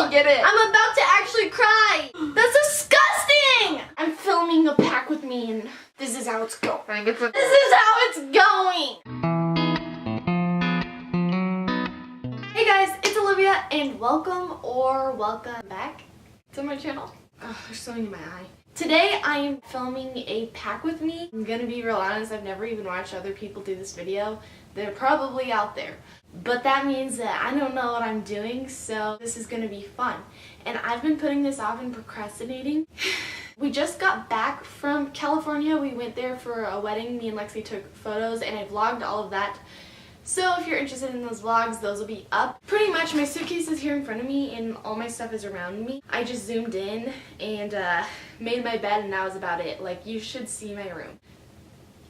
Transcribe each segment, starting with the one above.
I'll get it. I'm about to actually cry. That's disgusting. I'm filming a pack with me and this is how it's going. This is how it's going. Hey guys, it's Olivia and welcome back to my channel. Oh, there's something in my eye. Today I am filming a pack with me. I'm gonna be real honest, I've never even watched other people do this video. They're probably out there. But that means that I don't know what I'm doing, so this is gonna be fun. And I've been putting this off and procrastinating. We just got back from California. We went there for a wedding. Me and Lexi took photos and I vlogged all of that. So if you're interested in those vlogs, those will be up. Pretty much my suitcase is here in front of me and all my stuff is around me. I just zoomed in and made my bed and that was about it. Like, you should see my room.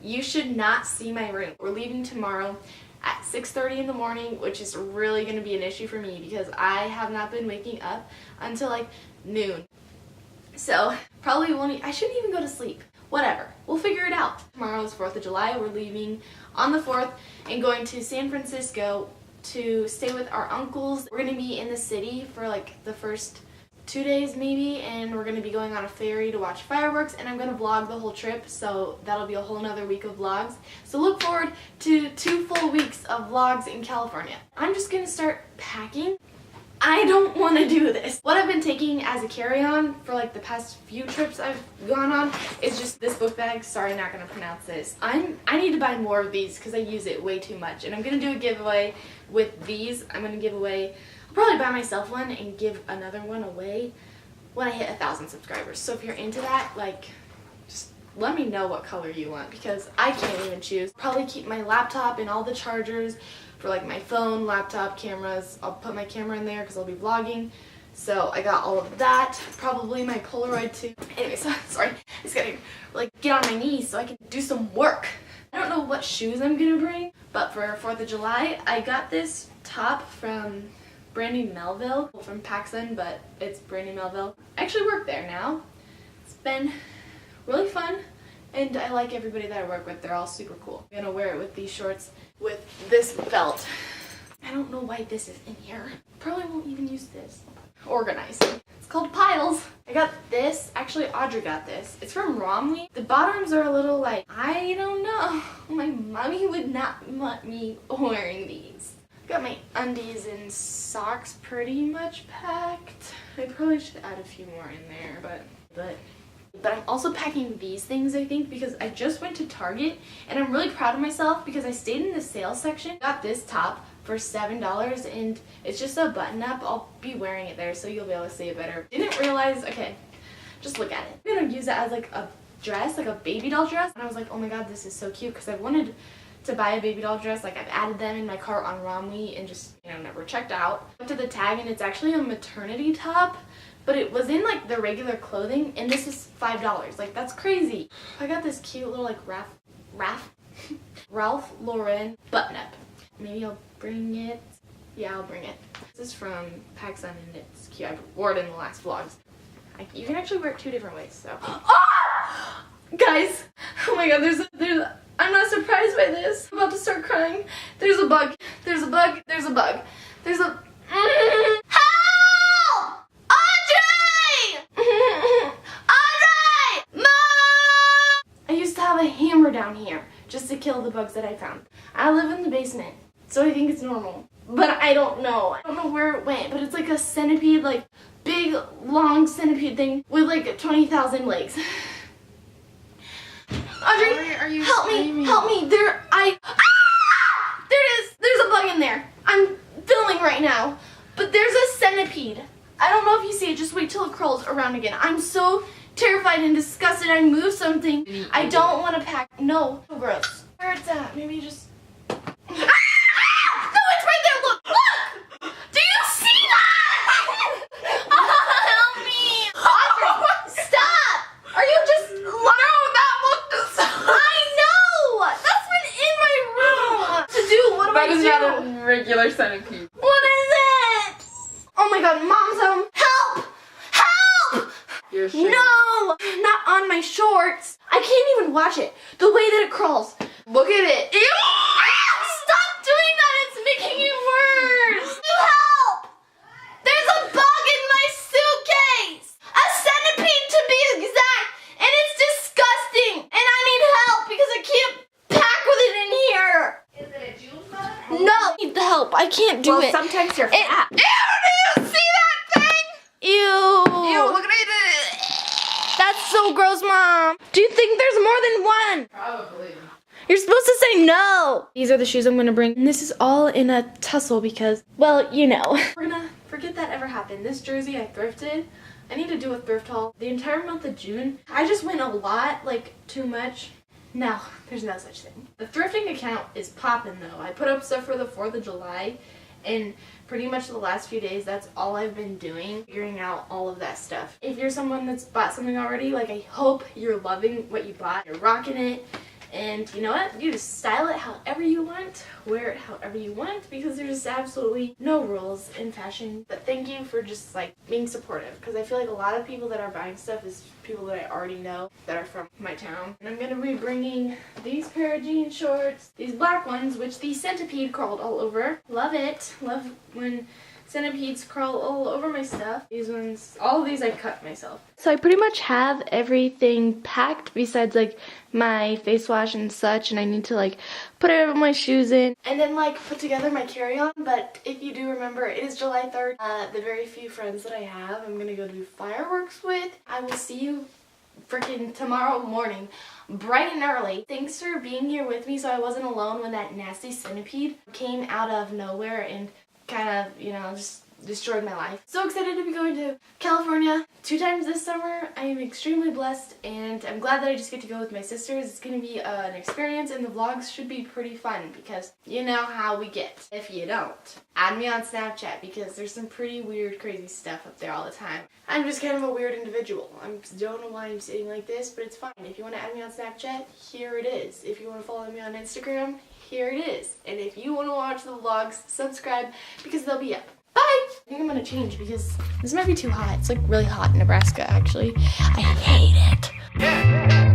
You should not see my room. We're leaving tomorrow at 6:30 in the morning, which is really going to be an issue for me because I have not been waking up until like noon. So probably won't, I shouldn't even go to sleep. Whatever, we'll figure it out. Tomorrow is 4th of July. We're leaving on the 4th and going to San Francisco to stay with our uncles. We're going to be in the city for like the first 2 days maybe, and we're going to be going on a ferry to watch fireworks, and I'm going to vlog the whole trip, so that'll be a whole nother week of vlogs. So look forward to 2 full weeks of vlogs in California. I'm just going to start packing. I don't want to do this. What I've been taking as a carry-on for like the past few trips I've gone on is just this book bag. Sorry, I'm not going to pronounce this. I need to buy more of these because I use it way too much, and I'm going to do a giveaway with these. I'm going to give away, I'll probably buy myself one and give another one away when I hit 1,000 subscribers. So if you're into that, like, just let me know what color you want because I can't even choose. Probably keep my laptop and all the chargers for like my phone, laptop, cameras. I'll put my camera in there because I'll be vlogging. So I got all of that. Probably my Polaroid too. Anyways, sorry. I just gotta like get on my knees so I can do some work. I don't know what shoes I'm gonna bring, but for 4th of July, I got this top from Brandy Melville, from Pacsun, but it's Brandy Melville. I actually work there now. It's been really fun, and I like everybody that I work with. They're all super cool. I'm gonna wear it with these shorts with this belt. I don't know why this is in here. Probably won't even use this. Organizing. It's called piles. I got this. Actually, Audrey got this. It's from Romwe. The bottoms are a little like, I don't know. My mommy would not want me wearing these. Got my undies and socks pretty much packed. I probably should add a few more in there, but I'm also packing these things, I think, because I just went to Target and I'm really proud of myself because I stayed in the sales section. Got this top for $7 and it's just a button up. I'll be wearing it there so you'll be able to see it better. Didn't realize, okay, just look at it. I'm gonna use it as like a dress, like a baby doll dress. And I was like, oh my god, this is so cute because I wanted to buy a baby doll dress. Like, I've added them in my cart on Romwe and just, you know, never checked out. Went to the tag and it's actually a maternity top, but it was in like the regular clothing and this is $5. Like, that's crazy. I got this cute little like Ralph Lauren button up. Maybe I'll bring it. Yeah, I'll bring it. This is from Pacsun and it's cute. I wore it in the last vlogs. You can actually wear it 2 different ways, so. Ah! Guys, oh my god, I'm not surprised by this. I'm about to start crying. There's a bug. There's a bug. There's a bug. There's a... Help! Audrey! Audrey! Mom! I used to have a hammer down here just to kill the bugs that I found. I live in the basement, so I think it's normal. But I don't know. I don't know where it went, but it's like a centipede, like big, long centipede thing with like 20,000 legs. Audrey, are you help screaming? me, help me. There it is. There's a bug in there. I'm filming right now, but there's a centipede. I don't know if you see it. Just wait till it crawls around again. I'm so terrified and disgusted. I moved something. I don't want to pack. No, so gross. Where it's at? Maybe just. No, it's right there. Look, look. Do you see that? Help me, Audrey. Stop. Are you just? That is not a regular centipede. What is it? Oh my god, Mom's home. Help! Help! Your shirt. No! Not on my shorts. I can't even watch it. The way that it crawls. Look at it. Ew! Stop doing that. It's making it worse. Help! There's a bug in my help. I can't do it. Sometimes you're fat. Ew, do you see that thing? Ew. Ew, look at it. That's so gross, Mom. Do you think there's more than one? Probably. You're supposed to say no. These are the shoes I'm gonna bring. And this is all in a tussle because, well, you know. We're gonna forget that ever happened. This jersey I thrifted. I need to do a thrift haul. The entire month of June, I just went a lot, like too much. No, there's no such thing. The thrifting account is popping though. I put up stuff for the 4th of July and pretty much the last few days, that's all I've been doing, figuring out all of that stuff. If you're someone that's bought something already, like I hope you're loving what you bought, you're rocking it, and you know what? You just style it however you want, wear it however you want, because there's absolutely no rules in fashion. But thank you for just like being supportive, because I feel like a lot of people that are buying stuff is people that I already know that are from my town. And I'm gonna be bringing these pair of jean shorts, these black ones, which the centipede crawled all over. Love it. Love when centipedes crawl all over my stuff. These ones, all of these I cut myself. So I pretty much have everything packed besides like my face wash and such, and I need to like put my shoes in and then like put together my carry-on. But if you do remember, it is July 3rd. The very few friends that I have, I'm gonna go do fireworks with. I will see you freaking tomorrow morning, bright and early. Thanks for being here with me so I wasn't alone when that nasty centipede came out of nowhere and kind of, you know, just destroyed my life. So excited to be going to California 2 times this summer. I am extremely blessed and I'm glad that I just get to go with my sisters. It's going to be an experience and the vlogs should be pretty fun because you know how we get. If you don't, add me on Snapchat because there's some pretty weird, crazy stuff up there all the time. I'm just kind of a weird individual. I don't know why I'm sitting like this, but it's fine. If you want to add me on Snapchat, here it is. If you want to follow me on Instagram, here it is. And if you want to watch the vlogs, subscribe because they'll be up. Bye! I think I'm gonna change because this might be too hot. It's like really hot in Nebraska actually. I hate it.